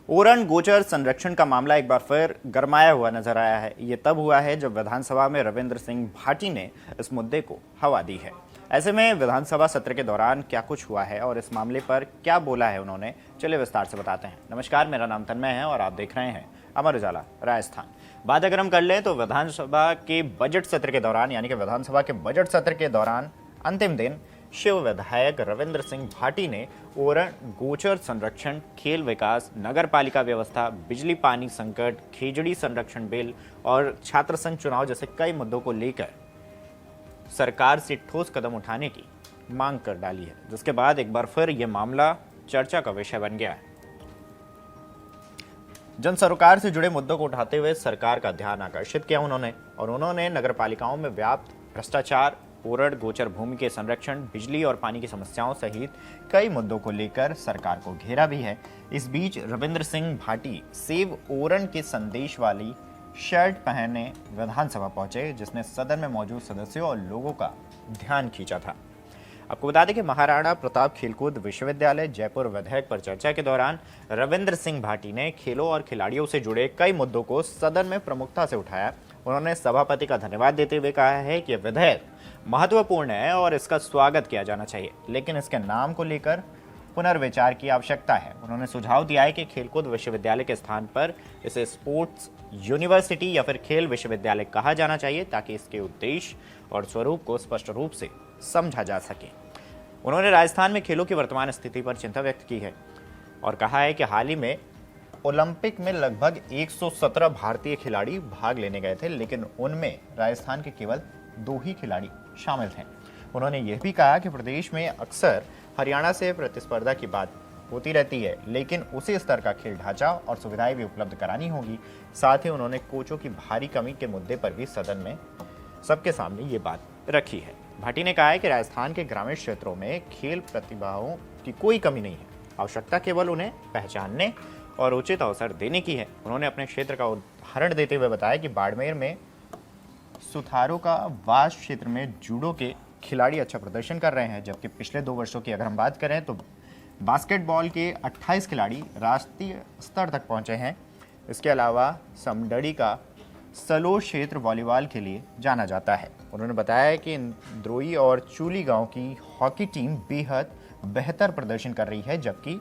ओरण गोचर संरक्षण का मामला एक बार फिर गरमाया हुआ नजर आया है। ये तब हुआ है जब विधानसभा में रविंद्र सिंह भाटी ने इस मुद्दे को हवा दी है। ऐसे में विधानसभा सत्र के दौरान क्या कुछ हुआ है और इस मामले पर क्या बोला है उन्होंने, चलिए विस्तार से बताते हैं। नमस्कार, मेरा नाम तन्मय है और आप देख रहे हैं अमर उजाला राजस्थान। बात अगर हम कर लें तो विधानसभा के बजट सत्र के दौरान, यानी कि विधानसभा के बजट सत्र के दौरान अंतिम दिन शिव विधायक रविंद्र सिंह भाटी ने ओरण गोचर संरक्षण, खेल विकास, नगर पालिका व्यवस्था, बिजली पानी संकट, खेजड़ी संरक्षण बिल और छात्र संघ चुनाव जैसे कई मुद्दों को लेकर सरकार से ठोस कदम उठाने की मांग कर डाली है, जिसके बाद एक बार फिर यह मामला चर्चा का विषय बन गया है। जन सरोकार से जुड़े मुद्दों को उठाते हुए सरकार का ध्यान आकर्षित किया उन्होंने नगर पालिकाओं में व्याप्त भ्रष्टाचार, ओरण गोचर भूमि के संरक्षण, बिजली और पानी की समस्याओं सहित कई मुद्दों को लेकर सरकार को घेरा भी है। इस बीच रविंद्र सिंह भाटी सेव ओरण के संदेश वाली शर्ट पहने विधानसभा पहुंचे, जिसने सदन में मौजूद सदस्यों और लोगों का ध्यान खींचा था। आपको बता दें कि महाराणा प्रताप खेलकूद विश्वविद्यालय जयपुर विधेयक पर चर्चा के दौरान रविंद्र सिंह भाटी ने खेलों और खिलाड़ियों से जुड़े कई मुद्दों को सदन में प्रमुखता से उठाया। उन्होंने सभापति का धन्यवाद देते हुए कहा है कि विधेयक महत्वपूर्ण है और इसका स्वागत किया जाना चाहिए, लेकिन इसके नाम को लेकर पुनर्विचार की आवश्यकता है। उन्होंने सुझाव दिया है कि खेलकूद विश्वविद्यालय के स्थान पर इसे स्पोर्ट्स यूनिवर्सिटी या फिर खेल विश्वविद्यालय कहा जाना चाहिए, ताकि इसके उद्देश्य और स्वरूप को स्पष्ट रूप से समझा जा सके। उन्होंने राजस्थान में खेलों की वर्तमान स्थिति पर चिंता व्यक्त की है और कहा है कि हाल ही में ओलंपिक में लगभग 117 भारतीय खिलाड़ी भाग लेने गए थे, लेकिन उनमें राजस्थान के केवल 2 ही खिलाड़ी शामिल थे। उन्होंने यह भी कहा कि प्रदेश में अक्सर हरियाणा से प्रतिस्पर्धा की बात होती रहती है, लेकिन उसी स्तर का खेल ढांचा और सुविधाएं भी उपलब्ध करानी होगी। साथ ही उन्होंने कोचों की भारी कमी के मुद्दे पर भी सदन में सबके सामने ये बात रखी है। भाटी ने कहा है कि राजस्थान के ग्रामीण क्षेत्रों में खेल प्रतिभाओं की कोई कमी नहीं है, आवश्यकता केवल उन्हें पहचानने और उचित अवसर देने की है। उन्होंने अपने क्षेत्र का उदाहरण देते हुए बताया कि बाड़मेर में सुथारों का वास क्षेत्र में जूडो के खिलाड़ी अच्छा प्रदर्शन कर रहे हैं, जबकि पिछले 2 वर्षों की अगर हम बात करें तो बास्केटबॉल के 28 खिलाड़ी राष्ट्रीय स्तर तक पहुंचे हैं। इसके अलावा समडड़ी का सलोर क्षेत्र वॉलीबॉल के लिए जाना जाता है। उन्होंने बताया कि द्रोई और चूली गांव की हॉकी टीम बेहद बेहतर प्रदर्शन कर रही है, जबकि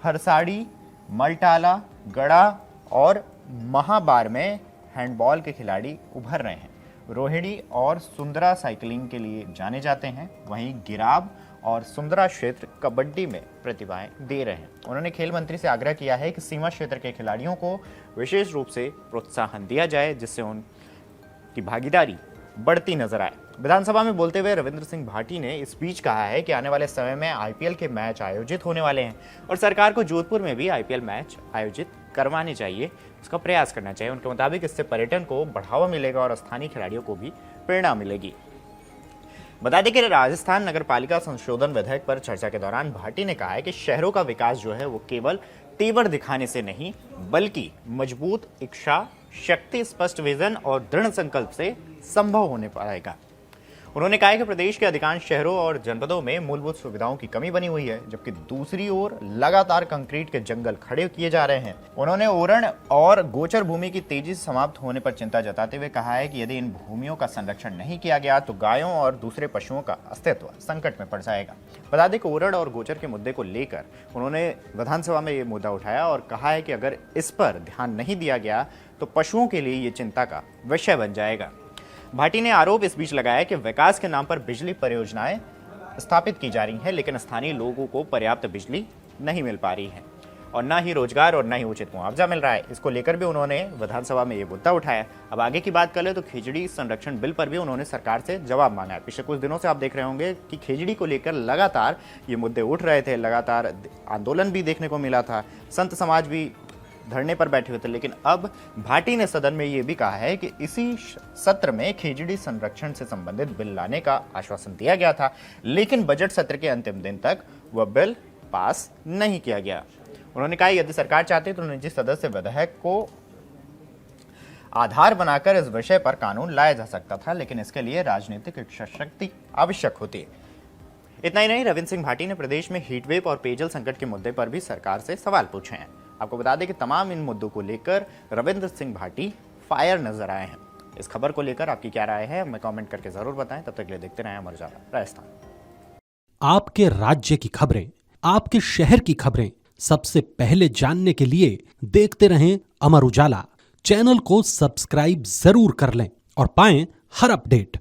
हरसाड़ी, मलटाला, गड़ा और महाबार में हैंडबॉल के खिलाड़ी उभर रहे हैं। रोहिणी और सुंदरा साइकिलिंग के लिए जाने जाते हैं, वहीं गिराब और सुंदरा क्षेत्र कबड्डी में प्रतिभाएं दे रहे हैं। उन्होंने खेल मंत्री से आग्रह किया है कि सीमा क्षेत्र के खिलाड़ियों को विशेष रूप से प्रोत्साहन दिया जाए, जिससे उनकी भागीदारी बढ़ती नजर आए। विधानसभा में बोलते हुए रविंद्र सिंह भाटी ने इस बीच कहा है कि आने वाले समय में आईपीएल के मैच आयोजित होने वाले हैं और सरकार को जोधपुर में भी आईपीएल मैच आयोजित करवाने चाहिए, इसका प्रयास करना चाहिए। उनके मुताबिक इससे पर्यटन को बढ़ावा मिलेगा और स्थानीय खिलाड़ियों को भी प्रेरणा मिलेगी। बता दें कि राजस्थान नगर पालिका संशोधन विधेयक पर चर्चा के दौरान भाटी ने कहा है कि शहरों का विकास जो है वो केवल तेवर दिखाने से नहीं, बल्कि मजबूत इच्छा शक्ति, स्पष्ट विजन और दृढ़ संकल्प से संभव होने पाएगा। उन्होंने कहा कि प्रदेश के अधिकांश शहरों और जनपदों में मूलभूत सुविधाओं की कमी बनी हुई है, जबकि दूसरी ओर लगातार कंक्रीट के जंगल खड़े किए जा रहे हैं। उन्होंने ओरण और गोचर भूमि की तेजी से समाप्त होने पर चिंता जताते हुए कहा है कि यदि इन भूमियों का संरक्षण नहीं किया गया तो गायों और दूसरे पशुओं का अस्तित्व संकट में पड़ जाएगा। बता दें कि ओरण और गोचर के मुद्दे को लेकर उन्होंने विधानसभा में ये मुद्दा उठाया और कहा है कि अगर इस पर ध्यान नहीं दिया गया तो पशुओं के लिए ये चिंता का विषय बन जाएगा। भाटी ने आरोप इस बीच लगाया कि विकास के नाम पर बिजली परियोजनाएं स्थापित की जा रही हैं, लेकिन स्थानीय लोगों को पर्याप्त बिजली नहीं मिल पा रही है और न ही रोजगार और न ही उचित मुआवजा मिल रहा है। इसको लेकर भी उन्होंने विधानसभा में ये मुद्दा उठाया। अब आगे की बात कर ले तो खेजड़ी संरक्षण बिल पर भी उन्होंने सरकार से जवाब मांगा है। पिछले कुछ दिनों से आप देख रहे होंगे कि खेजड़ी को लेकर लगातार ये मुद्दे उठ रहे थे, लगातार आंदोलन भी देखने को मिला था, संत समाज भी धरने पर बैठे हुए थे, लेकिन अब भाटी ने सदन में यह भी कहा है कि इसी सत्र में खेजड़ी संरक्षण से संबंधित बिल लाने का आश्वासन दिया गया था, लेकिन बजट सत्र के अंतिम दिन तक वह बिल पास नहीं किया गया। उन्होंने कहा यदि सरकार चाहती तो निजी सदस्य विधेयक को आधार बनाकर इस विषय पर कानून लाया जा सकता था, लेकिन इसके लिए राजनीतिक इच्छा शक्ति आवश्यक होती है। इतना ही नहीं, रविंद्र सिंह भाटी ने प्रदेश में हीटवेव और पेयजल संकट के मुद्दे पर भी सरकार से सवाल पूछे हैं। आपको बता दें कि तमाम इन मुद्दों को लेकर रविंद्र सिंह भाटी फायर नजर आए हैं। इस खबर को लेकर आपकी क्या राय है, हमें कमेंट करके जरूर बताएं। तब तक के लिए देखते रहें अमर उजाला राजस्थान। आपके राज्य की खबरें, आपके शहर की खबरें सबसे पहले जानने के लिए देखते रहें अमर उजाला। चैनल को सब्सक्राइब जरूर कर लें और पाएं हर अपडेट।